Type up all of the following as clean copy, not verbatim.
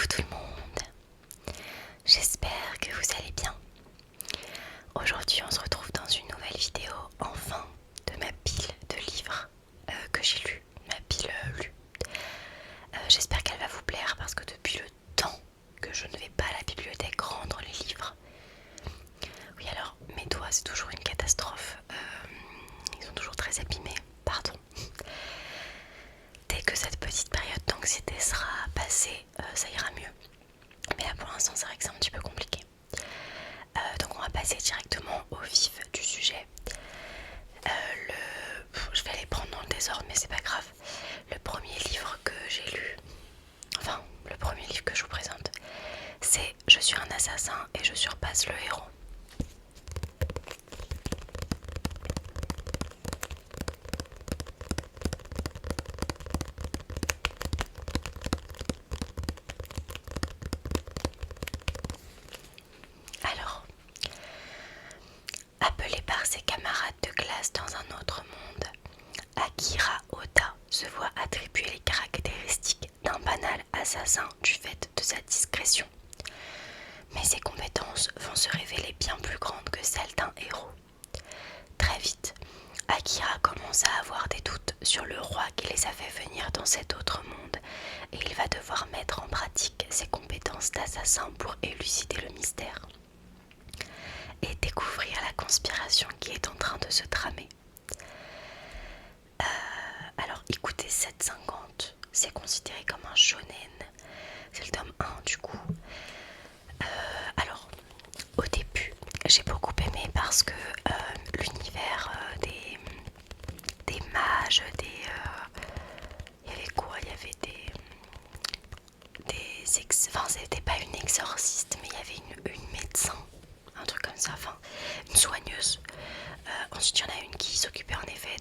Coucou tout le monde, j'espère que vous allez bien. Aujourd'hui on se retrouve dans une nouvelle vidéo, enfin, de ma pile de livres que j'ai lus, ma pile lue. J'espère qu'elle va vous plaire parce que depuis le temps que je ne vais pas à la bibliothèque rendre les livres. Oui alors, mes doigts c'est toujours une catastrophe, ils sont toujours très abîmés, pardon. Dès que cette petite période d'anxiété sera passée, ça ira mieux. Mais là pour l'instant c'est vrai que c'est un petit peu compliqué. Donc on va passer directement au vif du sujet. Je vais les prendre dans le désordre mais c'est pas grave. Le premier livre que j'ai lu, enfin le premier livre que je vous présente, c'est Je suis un assassin et je surpasse le héros. Alors, appelé par ses camarades de classe dans un autre monde, Akira Oda se voit attribuer les caractéristiques d'un banal assassin du fait de sa discrétion. Mais ses compétences vont se révéler bien plus grandes que celles d'un héros. Très vite, Akira commence à avoir des doutes sur le roi qui les a fait venir dans cet autre monde et il va devoir mettre en pratique ses compétences d'assassin pour élucider le mystère et découvrir la conspiration qui est en train de se tramer. Alors écoutez, 7,50, c'est considéré comme un shonen, c'est le tome 1 du coup. Alors au début j'ai beaucoup aimé parce que l'univers des mages, il y avait quoi? Il y avait enfin c'était pas une exorciste mais il y avait une médecin, un truc comme ça, enfin une soigneuse. Ensuite il y en a une qui s'occupait en effet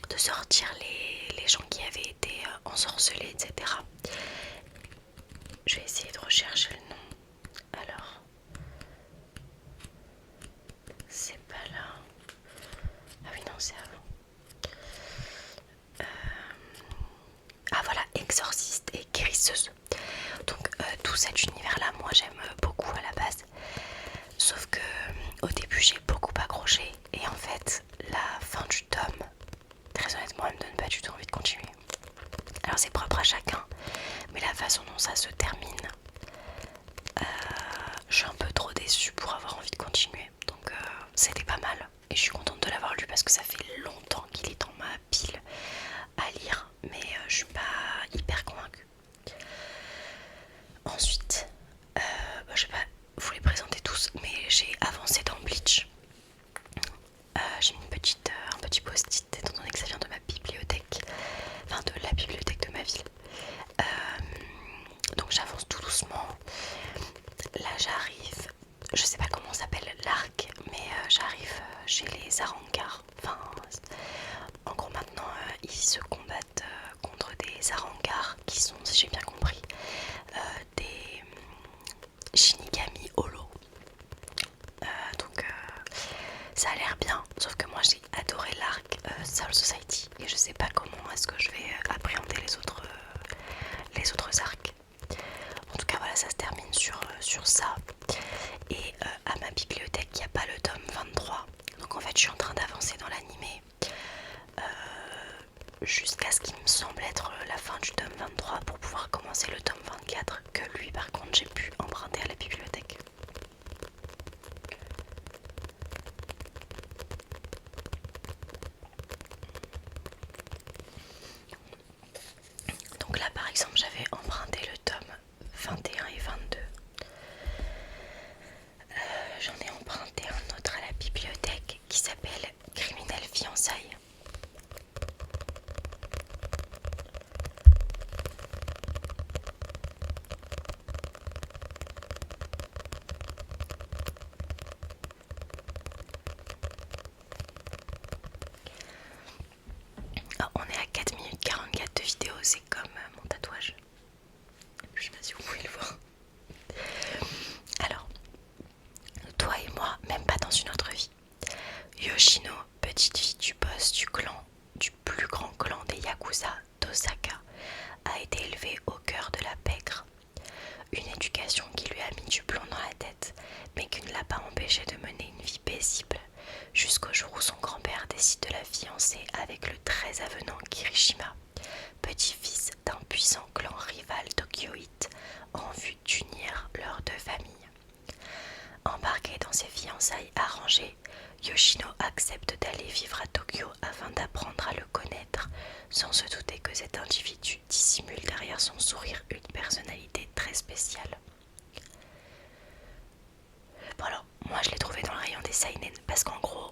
de sortir les gens qui avaient été ensorcelés, etc. Je vais essayer de rechercher le nom. Alors, c'est pas là. Ah oui, non, c'est avant. Ah voilà, exorciste et guérisseuse. Donc tout cet univers-là, moi j'aime beaucoup à la base. Sauf que au début j'ai beaucoup accroché et en fait la fin du tome, très honnêtement, elle me donne pas du tout envie de continuer. Alors c'est propre à chacun, mais la façon dont ça se termine, je suis un peu trop déçue pour avoir envie de continuer. Donc c'était pas mal et je suis contente de l'avoir lu parce que ça fait longtemps qu'il est dans ma pile à lire, mais je suis pas hyper convaincue. Ensuite, je vais pas vous les présenter tous, mais j'ai avancé dans Bleach. J'ai mis un petit post-it étant donné que ça vient de ma bibliothèque, enfin de la bibliothèque de ma ville. Donc j'avance tout doucement. Là j'arrive, je sais pas comment s'appelle l'arc, mais j'arrive chez les Arrancars. Enfin, en gros maintenant ils se combattent contre des Arrancars qui sont, si j'ai bien compris, des Shinigami Holo. Donc ça a l'air bien, sauf que moi j'ai adoré l'arc Soul Society et je sais pas comment est-ce que je vais appréhender les autres arcs. En tout cas voilà, ça se termine sur ça. Et à ma bibliothèque il n'y a pas le tome 23, donc en fait je suis en train d'avancer dans l'animé jusqu'à ce qu'il me semble être la fin du tome 23 pour pouvoir commencer le tome 24 que lui par contre j'ai pu emprunter à la bibliothèque. Donc là par exemple j'avais emprunté le tome 21 et 22. J'en ai emprunté un autre à la bibliothèque qui s'appelle Criminel Fiançailles. l'empêcher de mener une vie paisible, jusqu'au jour où son grand-père décide de la fiancer avec le très avenant Kirishima, petit-fils d'un puissant clan rival tokyoïte, en vue d'unir leurs deux familles. Embarqué dans ses fiançailles arrangées, Yoshino accepte d'aller vivre à Tokyo afin d'apprendre à le connaître, sans se douter que cet individu dissimule derrière son sourire une personnalité très spéciale. Bon alors, moi je l'ai trouvé dans le rayon des seinen parce qu'en gros,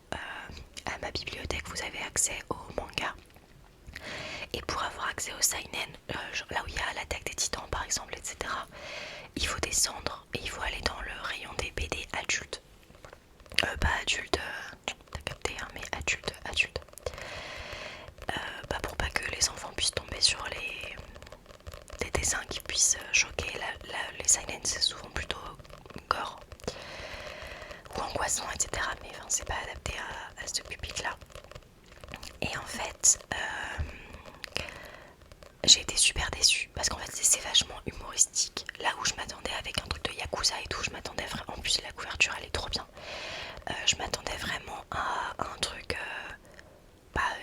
à ma bibliothèque vous avez accès au manga. Et pour avoir accès au seinen, là où il y a l'attaque des titans par exemple, etc., il faut descendre et il faut aller dans le rayon des BD adultes. Pas adultes, t'as capté, hein, mais adultes. Pour pas que les enfants puissent tomber sur des dessins qui puissent choquer. Les seinen c'est souvent plutôt gore ou angoissant, etc. Mais enfin, c'est pas adapté à ce public-là. Et en fait, j'ai été super déçue parce qu'en fait c'est vachement humoristique. Là où je m'attendais avec un truc de Yakuza et tout, je m'attendais vraiment. En plus la couverture elle est trop bien. Je m'attendais vraiment à un truc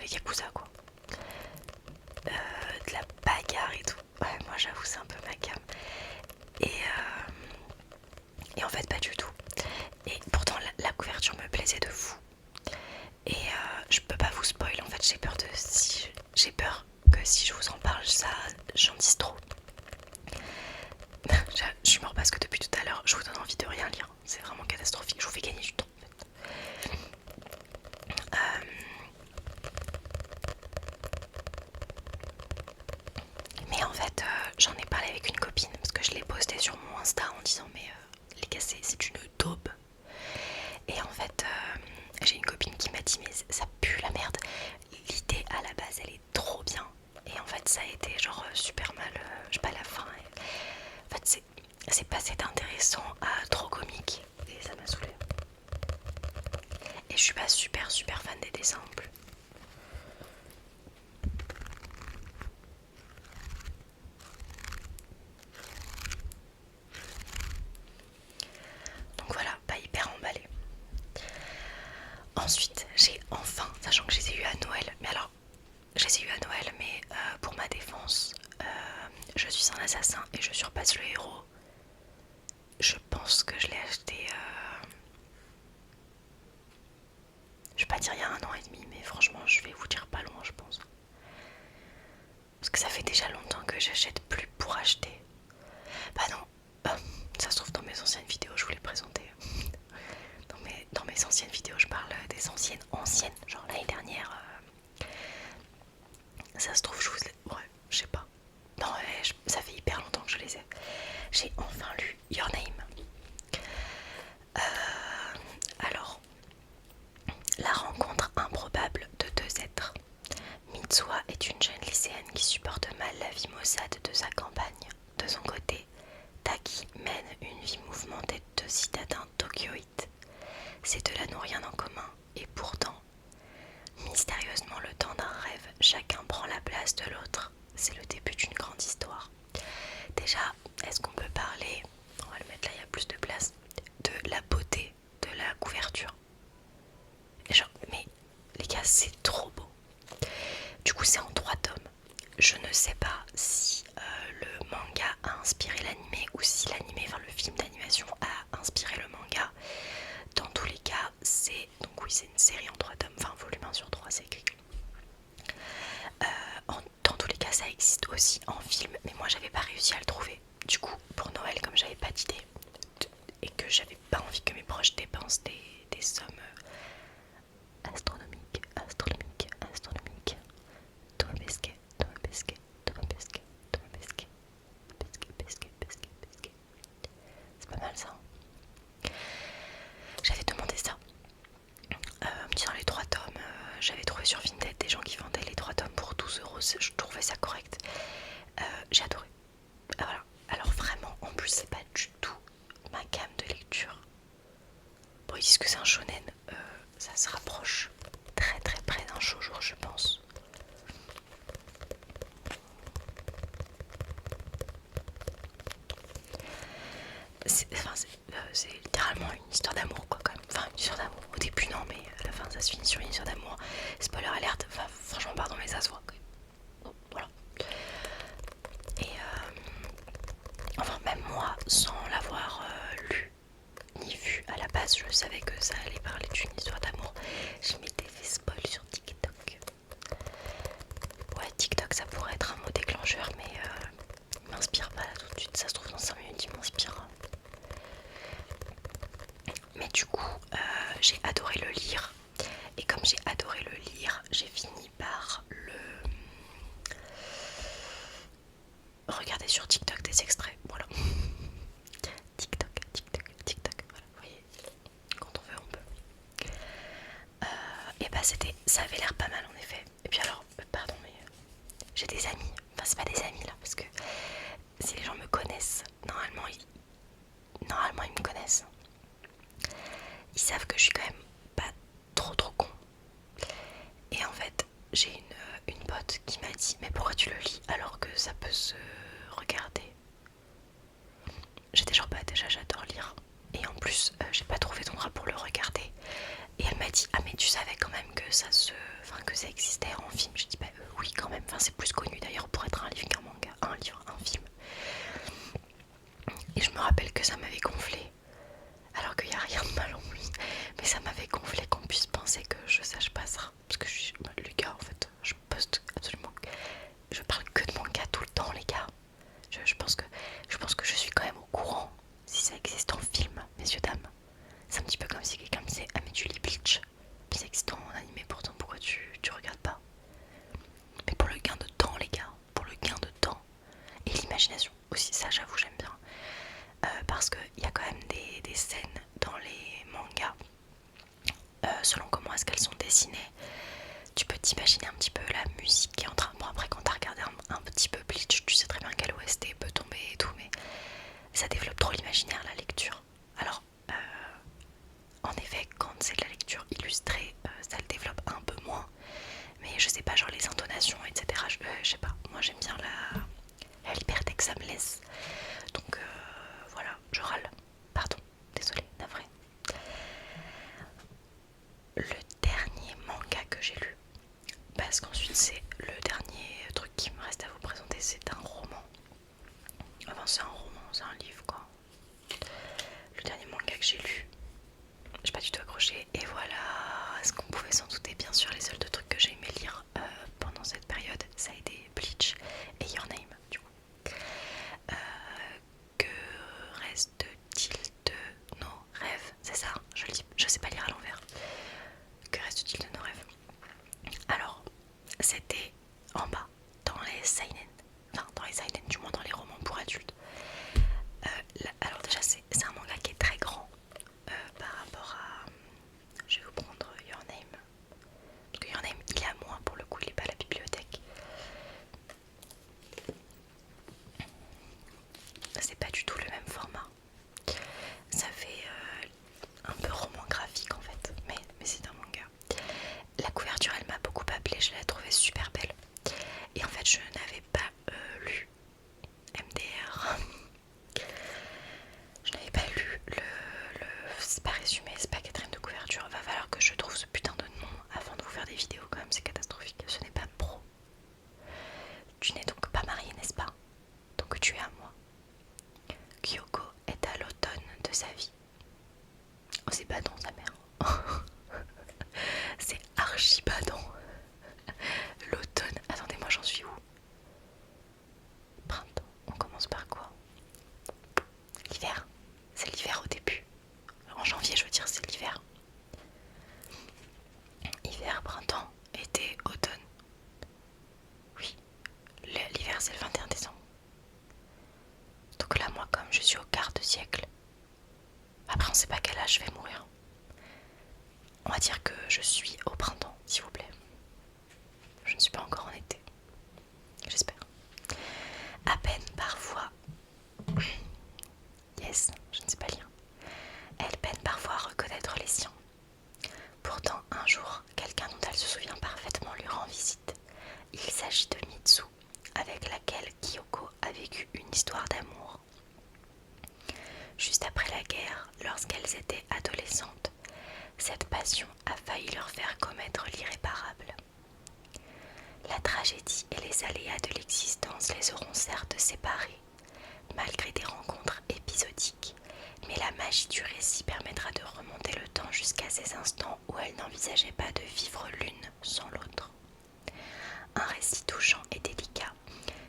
Yakuza quoi. De la bagarre et tout. Ouais, moi j'avoue c'est un peu ma came. Et en fait pas du tout. Et pourtant la couverture me plaisait de fou. Et je peux pas vous spoil en fait, j'ai peur que si je vous en parle ça j'en dise trop. Je suis mort parce que depuis tout à l'heure je vous donne envie de rien lire. C'est vraiment catastrophique, je vous fais gagner du temps en fait. Mais en fait j'en ai parlé avec une copine parce que je l'ai posté sur mon Insta en disant mais les gars c'est une daube. Et en fait j'ai une copine qui m'a dit mais ça pue la merde. L'idée à la base elle est trop bien. Et en fait ça a été genre super mal, je sais pas la fin. En fait c'est passé d'intéressant à trop comique. Et ça m'a saoulée. Et je suis pas super fan des dessins non plus. Donc voilà, pas hyper emballée. Ensuite, j'ai enfin, sachant que je les ai eu à Noël, mais alors, je les ai eu à Noël, mais pour ma défense, je suis un assassin et je surpasse le héros. Je pense que je l'ai acheté, je vais pas dire il y a 1 an et demi, mais franchement, je vais vous dire pas loin, je pense. Parce que ça fait déjà longtemps que j'achète plus pour acheter. Bah non, ça se trouve dans mes anciennes vidéos, je vous l'ai présenté. Dans mes anciennes vidéos, je parle des anciennes, genre l'année dernière. Ça se trouve, je vous ai... Ouais, je sais pas. Non, ça fait hyper longtemps que je les ai. J'ai enfin lu Your Name. Alors, la rencontre improbable de deux êtres. Mitsuha est une jeune lycéenne qui supporte mal la vie maussade de sa campagne. De son côté, Taki mène une vie mouvementée de citadins tokyoïtes. Ces deux-là n'ont rien en commun, et pourtant, mystérieusement le temps d'un rêve, chacun prend la place de l'autre. C'est le début d'une grande histoire. Déjà, est-ce qu'on peut parler, on va le mettre là, il y a plus de place, de la beauté de la couverture. Genre, mais les gars, c'est trop beau. Du coup, c'est en 3 tomes. Je ne sais pas si le manga a inspiré l'animé ou si l'animé, enfin le film d'animation a inspiré le manga. Dans tous les cas, c'est une série en 3 tomes, enfin volume 1 sur 3, c'est écrit. Dans tous les cas, ça existe aussi en film, mais moi j'avais pas réussi à le trouver. Du coup, pour Noël, comme j'avais pas d'idée et que j'avais pas envie que mes proches dépensent des sommes astronomiques. Tome pesqué. C'est pas mal ça. J'avais demandé ça. Me disant les 3 tomes, j'avais trouvé sur Vinted des gens qui vendaient les 3 tomes pour 12 €, je trouvais ça correct. J'ai adoré. Voilà. Alors vraiment, en plus c'est pas du tout ma gamme de lecture. Bon, ils disent que c'est un shonen, ça se rapproche très près d'un shoujo je pense. C'est littéralement une histoire d'amour quoi quand même. se finit sur une histoire d'amour. Spoiler alerte, enfin, franchement pardon mais ça se voit. Voilà. Et enfin même moi, sans l'avoir lu ni vu à la base, je savais que ça allait parler d'une histoire d'amour. Je m'étais fait spoil sur TikTok. Ouais, TikTok ça pourrait être un mot déclencheur, mais il m'inspire pas là tout de suite. Ça se trouve dans 5 minutes il m'inspire. Mais du coup, j'ai adoré le lire. Et comme j'ai adoré le lire, j'ai fini par le regarder sur TikTok des extraits. Voilà. TikTok, voilà, vous voyez, quand on veut, on peut. Et bah ça avait l'air pas mal en effet. Et puis alors, pardon, mais j'ai des amis. Enfin, c'est pas des amis là, parce que si les gens me connaissent, normalement ils me connaissent. Ils savent que je suis quand même pas trop con. Et en fait, j'ai une pote qui m'a dit mais pourquoi tu le lis alors que ça peut se regarder. J'étais genre bah déjà j'adore lire. Et en plus j'ai pas trouvé d'endroit pour le regarder. Et elle m'a dit ah mais tu savais quand même que que ça existait en film. J'ai dit bah oui quand même, enfin c'est plus connu d'ailleurs pour être un livre qu'un manga, un film. Et je me rappelle que ça m'avait gonflé. Alors qu'il n'y a rien de mal en plus. Mais ça m'avait gonflé qu'on puisse penser que je sache pas ça. Parce que je suis les gars en fait, je poste absolument. Je parle que de manga tout le temps les gars. Je pense que je suis quand même au courant si ça existe en film, messieurs dames. C'est un petit peu comme si quelqu'un me disait ah mais tu lis Bleach. Puis ça existe en animé pourtant pourquoi tu regardes pas. Mais pour le gain de temps les gars, pour le gain de temps. Et l'imagination aussi, ça j'avoue j'aime bien. Parce qu'il y a quand même des scènes dans les mangas, selon comment est-ce qu'elles sont dessinées, tu peux t'imaginer un petit peu la musique qui est en train. Bon après quand t'as regardé un petit peu Bleach, tu sais très bien quelle OST peut tomber et tout, mais ça développe trop l'imaginaire la lecture. Alors en effet quand c'est de la lecture illustrée, ça le développe un peu moins. Mais je sais pas, genre les intonations, etc. Je sais pas, moi j'aime bien la liberté que ça me laisse. Donc voilà, je râle. Pardon, désolée, navré. Le dernier manga que j'ai lu, parce qu'ensuite c'est le dernier truc qui me reste à vous présenter, c'est un roman. Enfin c'est un roman, c'est un livre quoi. Le dernier manga que j'ai lu, j'ai pas du tout accroché. Et voilà, ce qu'on pouvait s'en douter, bien sûr, les seuls deux trucs que j'ai aimé lire pendant cette période, ça a été Bleach et Your Name du coup. Que reste-t-il de nos rêves? C'est ça, je le dis, je sais pas lire à l'envers. Que reste-t-il de nos rêves? Alors, c'était en bas, dans les seinen, enfin dans les seinen, du moins dans les romans pour adultes. Alors déjà c'est un manga qui est très grand par rapport à... Je vais vous prendre Your Name. Parce que Your Name il est à moi pour le coup, il est pas à la bibliothèque. C'est pas du tout le même format. Ça fait un peu roman graphique en fait, mais c'est un manga. La couverture elle m'a beaucoup appelée, je l'ai trouvée super belle. Et en fait je n'avais pas lu MDR. Je n'avais pas lu c'est pas résumé, c'est pas quatrième de couverture. Va falloir que je trouve ce putain de nom avant de vous faire des vidéos quand même, c'est catastrophique. Ce n'est pas pro. Tu n'es donc pas marié, n'est-ce pas? Donc tu es à moi. Kyoko est à l'automne de sa vie. Oh c'est badant sa mère. C'est archi badant. L'automne, attendez moi j'en suis où? Printemps, on commence par quoi? L'hiver, c'est l'hiver au début. En janvier je veux dire c'est l'hiver. Hiver, printemps, été, automne. Oui, l'hiver c'est le 21 décembre. Donc là moi comme je suis au quart de siècle, après on sait pas quel âge je vais mourir. On va dire que je suis au printemps s'il vous plaît. Je ne suis pas encore en été. J'espère. À peine parfois. Yes, je ne sais pas lire. Elle peine parfois à reconnaître les siens. Pourtant, un jour, quelqu'un dont elle se souvient parfaitement lui rend visite. Il s'agit de Mitsu, avec laquelle Kyoko a vécu une histoire d'amour. Juste après la guerre, lorsqu'elles étaient adolescentes, Cette passion a failli leur faire commettre l'irréparable. La tragédie et les aléas de l'existence les auront certes séparés, malgré des rencontres épisodiques, mais la magie du récit permettra de remonter le temps jusqu'à ces instants où elles n'envisageaient pas de vivre l'une sans l'autre. Un récit touchant et délicat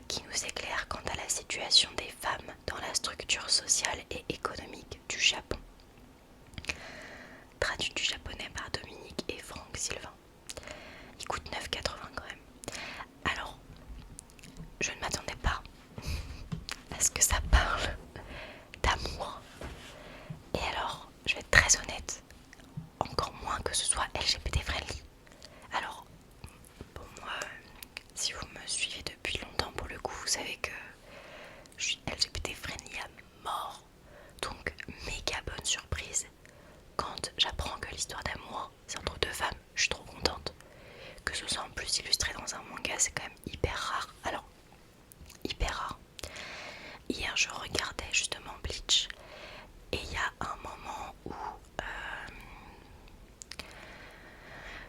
qui nous éclaire quant à la situation des femmes dans la structure sociale et économique du Japon. Traduit du japonais par Dominique et Franck Sylvain. Il coûte 9,80 quand même. Alors, je ne m'attendais pas à ce que ça parle d'amour. Et alors, je vais être très honnête, encore moins que ce soit LGBT friendly. Alors, pour moi, si vous me suivez depuis longtemps, pour le coup, vous savez que je suis LGBT friendly à mort. Donc, méga bonne surprise. Quand j'apprends que l'histoire d'amour, c'est entre deux femmes, je suis trop contente. Que ce soit en plus illustré dans un manga, c'est quand même hyper rare. Alors, hyper rare. Hier, je regardais justement Bleach. Et il y a un moment où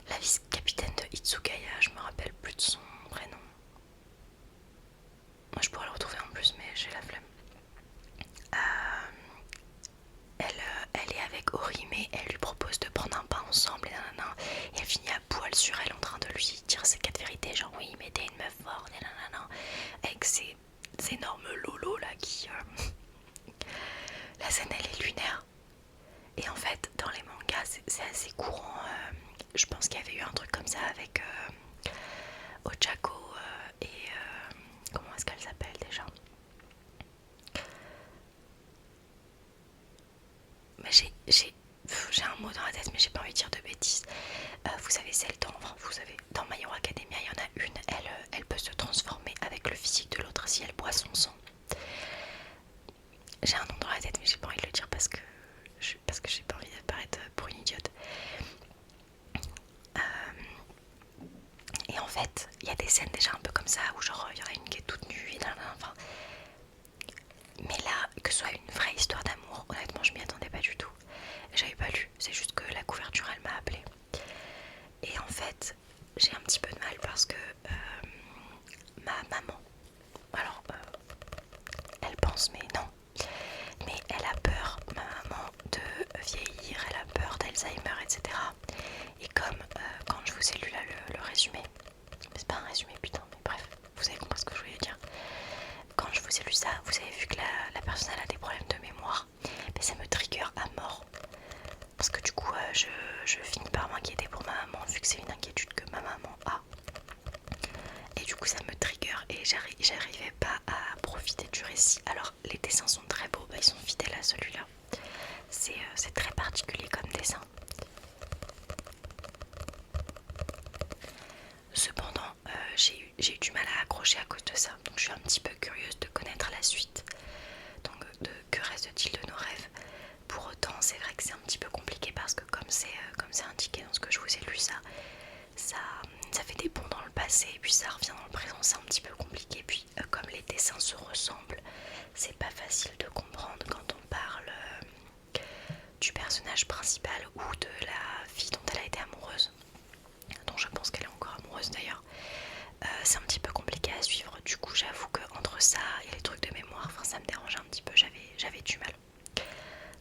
la vice-capitaine de Hitsugaya, je me rappelle plus de son prénom. Moi, je pourrais le retrouver en plus, mais j'ai la flemme. Elle est avec Ori, mais elle lui propose de prendre un bain ensemble, et elle finit à poil sur elle en train de lui dire ses 4 vérités, genre oui, mais t'es une meuf forte, avec ces énormes lolos là qui... La scène elle est lunaire. Et en fait, dans les mangas, c'est assez courant. Je pense qu'il y avait eu un truc comme ça avec Ochako et... comment est-ce qu'elle s'appelle déjà? Mais j'ai un mot dans la tête, mais j'ai pas envie de dire de bêtises. Vous savez, celle dans My Hero Academia, il y en a une, elle peut se transformer avec le physique de l'autre si elle boit son sang. J'ai un nom dans la tête, mais j'ai pas envie de le dire parce que j'ai pas envie d'apparaître pour une idiote. Et en fait, il y a des scènes déjà un peu comme ça où genre il y en a une qui est toute nue et enfin. Mais là, que ce soit une vraie histoire d'amour, honnêtement, je m'y attendais pas du tout. J'avais pas lu, c'est juste que la couverture elle m'a appelée. Et en fait, j'ai un petit peu de mal parce que ma maman, alors elle pense, mais non, mais elle a peur, ma maman, de vieillir, elle a peur d'Alzheimer, etc. Et comme quand je vous ai lu là le résumé, mais c'est pas un résumé putain, mais bref, vous avez compris ce que je voulais dire. Quand je vous ai lu ça, vous avez vu que la personne elle a des problèmes de mémoire, mais ça me trigger à mort. Parce que du coup, je finis par m'inquiéter pour ma maman, vu que c'est une inquiétude que ma maman a. Et du coup, ça me trigger et j'arrivais pas à profiter du récit. Alors, les dessins sont très beaux, ils sont fidèles à celui-là. C'est très particulier comme dessin. Cependant, j'ai eu du mal à accrocher à cause de ça. Donc, je suis un petit peu curieuse de connaître la suite. Donc, de que reste-t-il de nos rêves? Pour autant, c'est vrai que c'est un petit peu compliqué parce que comme c'est indiqué dans ce que je vous ai lu, ça fait des bonds dans le passé et puis ça revient dans le présent, c'est un petit peu compliqué. Puis comme les dessins se ressemblent, c'est pas facile de comprendre quand on parle du personnage principal ou de la fille dont elle a été amoureuse, dont je pense qu'elle est encore amoureuse d'ailleurs. C'est un petit peu compliqué à suivre, du coup j'avoue que entre ça et les trucs de mémoire, enfin, ça me dérangeait un petit peu, j'avais du mal.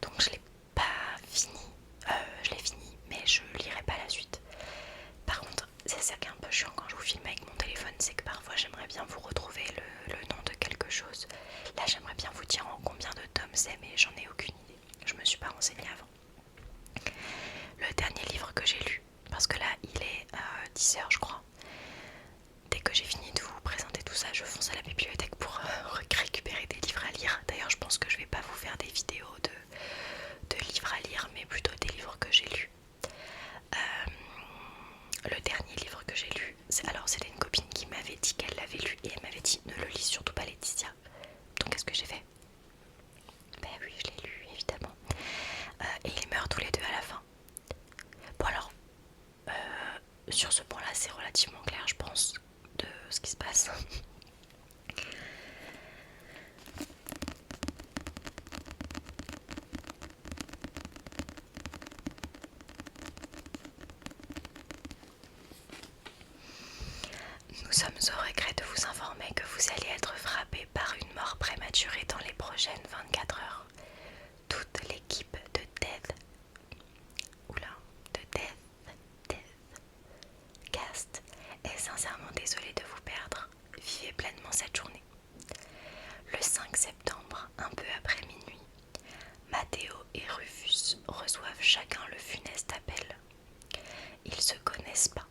Donc je l'ai pas fini, je l'ai fini mais je lirai pas la suite. Par contre, c'est ça qui est un peu chiant quand je vous filme avec mon téléphone, c'est que parfois j'aimerais bien vous retrouver le nom de quelque chose. Là j'aimerais bien vous dire en combien de tomes c'est, mais j'en ai aucune idée, je me suis pas renseignée avant. Le dernier livre que j'ai lu, parce que là il est 10h je crois, dès que j'ai fini de vous présenter tout ça, je fonce à la bibliothèque pour récupérer des livres à lire. D'ailleurs je pense que je vais pas vous faire des vidéos de livres à lire, mais plutôt des livres que j'ai lus. Le dernier livre que j'ai lu, c'était une copine qui m'avait dit qu'elle l'avait lu et elle m'avait dit ne le lis surtout pas Laetitia. Donc qu'est-ce que j'ai fait? Ben oui, je l'ai lu évidemment. Et ils meurent tous les deux à la fin. Bon alors, sur ce point là c'est relativement clair je pense de ce qui se passe. au regret de vous informer que vous allez être frappé par une mort prématurée dans les prochaines 24 heures. Toute l'équipe de Deathcast est sincèrement désolée de vous perdre. Vivez pleinement cette journée. Le 5 septembre, un peu après minuit, Matteo et Rufus reçoivent chacun le funeste appel. Ils ne se connaissent pas,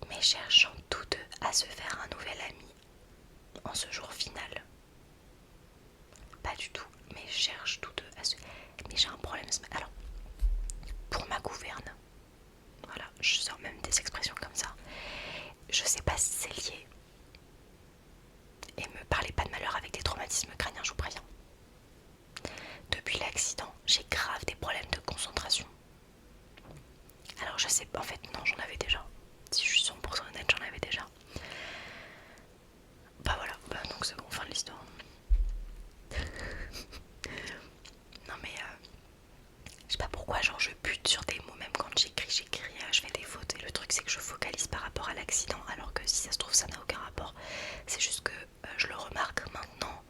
mais cherchant tous deux à se faire un nouvel ami en ce jour final. Pas du tout, mais cherchent tous deux à se... Mais j'ai un problème. Alors, pour ma gouverne, voilà, je sors même des expressions comme ça. Je sais pas si c'est lié. Et me parlez pas de malheur avec des traumatismes crâniens, je vous préviens. Depuis l'accident, j'ai grave des problèmes de concentration. Alors je sais pas, en fait non, j'en avais déjà. Si je suis 100% honnête, j'en avais déjà. Bah voilà, donc c'est bon, fin de l'histoire. Non mais je sais pas pourquoi, genre je bute sur des mots, même quand j'écris, je fais des fautes. Et le truc c'est que je focalise par rapport à l'accident, alors que si ça se trouve ça n'a aucun rapport. C'est juste que je le remarque maintenant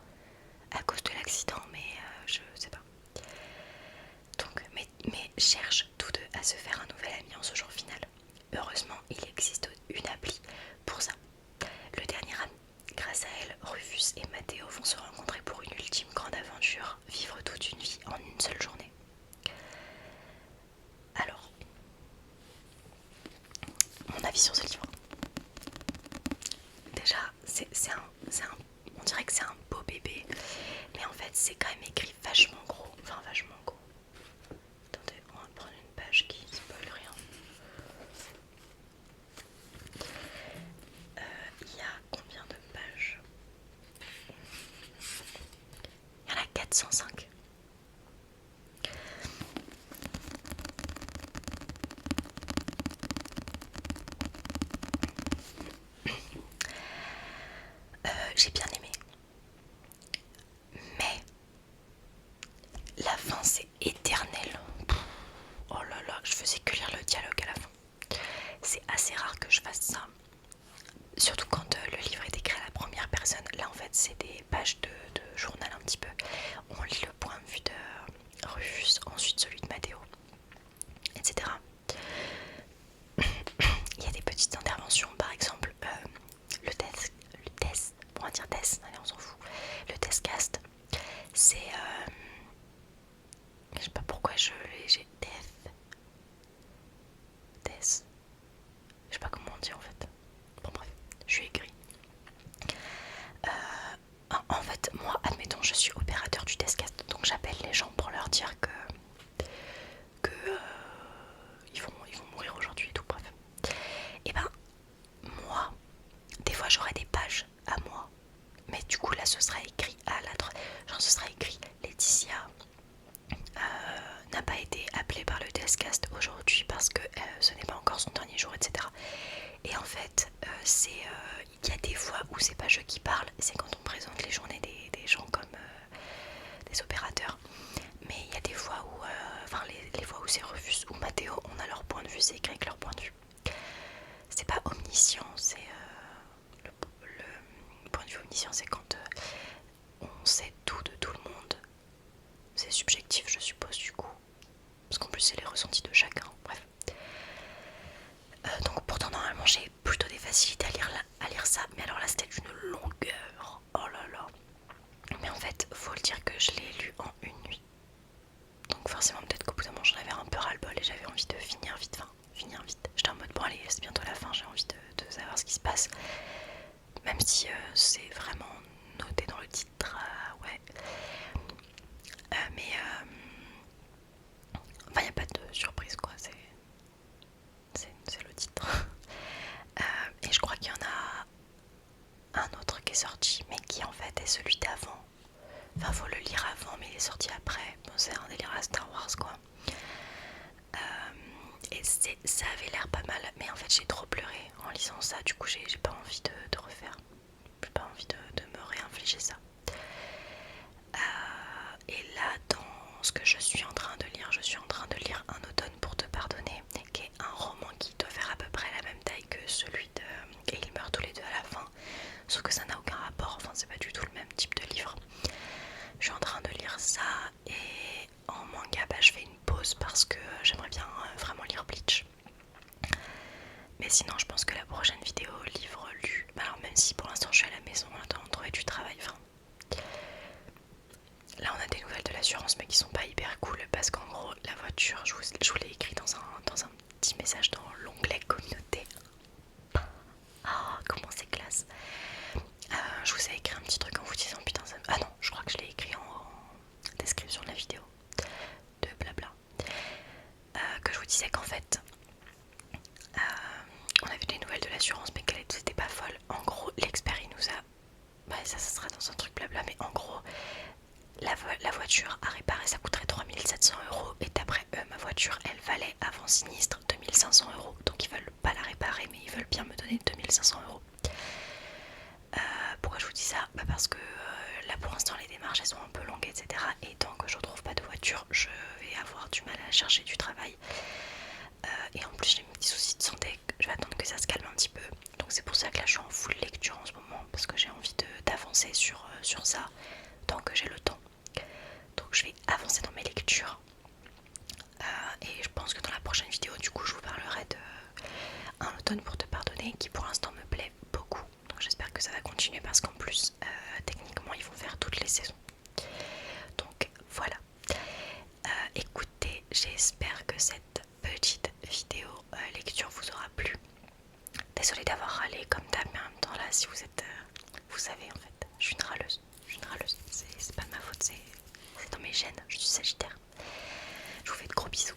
à cause de l'accident, mais je sais pas. Donc, mais cherchent tous deux à se faire un nouvel ami en ce jour final. Heureusement, il existe une appli pour ça. Le dernier ami, grâce à elle, Rufus et Matteo vont se rencontrer pour une ultime grande aventure, vivre toute une vie en une seule journée. Alors, mon avis sur ce livre. Déjà, on dirait que c'est un beau bébé, mais en fait c'est quand même écrit vachement gros, enfin vachement gros. Attendez, on va prendre une page qui spoil rien. Il y a combien de pages? Il y en a 405. J'ai bien aimé. Mais la fin c'est éternel. Oh là là, je faisais que lire le dialogue à la fin. C'est assez rare que je fasse ça. Surtout quand le livre est écrit à la première personne. Là en fait c'est des pages de journal un petit peu. On lit le point de vue de Rufus, ensuite celui de Matteo, etc. Il y a des petites interventions, par exemple on va dire Death, allez on s'en fout. Le Deathcast, c'est je sais pas pourquoi j'ai Death, je sais pas comment on dit en fait. Bon bref, je suis écrit. En fait, moi, admettons, je suis opérateur du Deathcast, donc j'appelle les gens pour leur dire que ils vont mourir aujourd'hui et tout, bref. Et ben, moi, des fois j'aurai des pages à moi, mais du coup là ce sera écrit à la droite, genre ce sera écrit Laetitia n'a pas été appelée par le Deathcast aujourd'hui parce que ce n'est pas encore son dernier jour, etc. Et en fait, il y a des fois où c'est pas je qui parle, c'est quand on présente les journées des gens comme des opérateurs. Mais il y a des fois où, les fois où c'est Rufus ou Matteo, on a leur point de vue, c'est écrit avec leur point de vue. C'est pas omniscient, c'est le point de vue omniscient, c'est quand on sait tout de tout le monde. C'est subjectif, je suppose, du coup. Parce qu'en plus, c'est les ressentis de chacun. Bref. Donc, pourtant, normalement, j'ai plutôt des facilités à lire ça. Mais alors là, c'était d'une longueur. Oh là là. Mais en fait, faut le dire que je l'ai lu en une nuit. Donc, forcément, peut-être qu'au bout d'un moment, j'en avais un peu ras-le-bol et j'avais envie de finir vite. J'étais en mode, bon, allez, c'est bientôt la fin, j'ai envie de savoir ce qui se passe. Même si c'est vraiment noté dans le titre, ouais. Mais enfin, il n'y a pas de surprise, quoi. C'est le titre. Et je crois qu'il y en a un autre qui est sorti, mais qui en fait est celui d'avant. Enfin, faut le lire avant, mais il est sorti après. Bon, c'est un délire à Star Wars, quoi. Et ça avait l'air pas mal, mais en fait, j'ai trop pleuré en lisant ça. Du coup, j'ai pas envie de refaire. J'ai pas envie de me réinfliger ça. Et là, dans ce que je suis en train de lire, Un automne pour te pardonner, qui est un roman qui doit faire à peu près la même taille que celui de... Et ils meurent tous les deux à la fin. Sauf que ça n'a aucun rapport, enfin c'est pas du tout le même type de livre. Je suis en train de lire ça et en manga je fais une pause parce que j'aimerais bien vraiment lire Bleach. Mais sinon je pense que la prochaine vidéo livre lu, alors même si pour l'instant je suis à la maison en attendant de trouver du travail, enfin, là on a des nouvelles de l'assurance mais qui sont pas hyper cool parce qu'en gros la voiture, je vous l'ai écrit dans un petit message dans l'onglet communauté. Ah, comment c'est classe. Je vous ai écrit un petit truc en vous disant putain ça... Ah non, je crois que je l'ai écrit en description de la vidéo de blabla. Que je vous disais qu'en fait on avait des nouvelles de l'assurance mais qu'elle n'était pas folle. En gros l'expert il nous a... Bah ça sera dans un truc blabla, mais en gros la voiture à réparer ça coûterait 3700 € et d'après eux ma voiture elle valait avant sinistre 2500 €. Donc ils veulent pas la réparer mais ils veulent bien me donner 2500 €. Pourquoi je vous dis ça? Bah parce que là pour l'instant les démarches elles sont un peu longues etc. Et tant que je retrouve pas de voiture je vais avoir du mal à chercher du travail. Et en plus j'ai mes petits soucis de santé, je vais attendre que ça se calme un petit peu. Donc c'est pour ça que là je suis en full lecture en ce moment parce que j'ai envie d'avancer sur ça tant que j'ai le temps. Donc je vais avancer dans mes lectures. Et je pense que dans la prochaine vidéo du coup je vous parlerai de Un automne pour te pardonner qui pour l'instant me plaît beaucoup. Donc j'espère que ça va continuer parce qu'en plus techniquement ils vont faire toutes les saisons. Donc voilà. Écoutez, j'espère que cette petite vidéo lecture vous aura plu. Désolée d'avoir râlé comme d'hab, mais en même temps là si vous êtes... vous savez en fait, je suis une râleuse. C'est pas de ma faute, c'est dans mes gènes, je suis sagittaire. Je vous fais de gros bisous.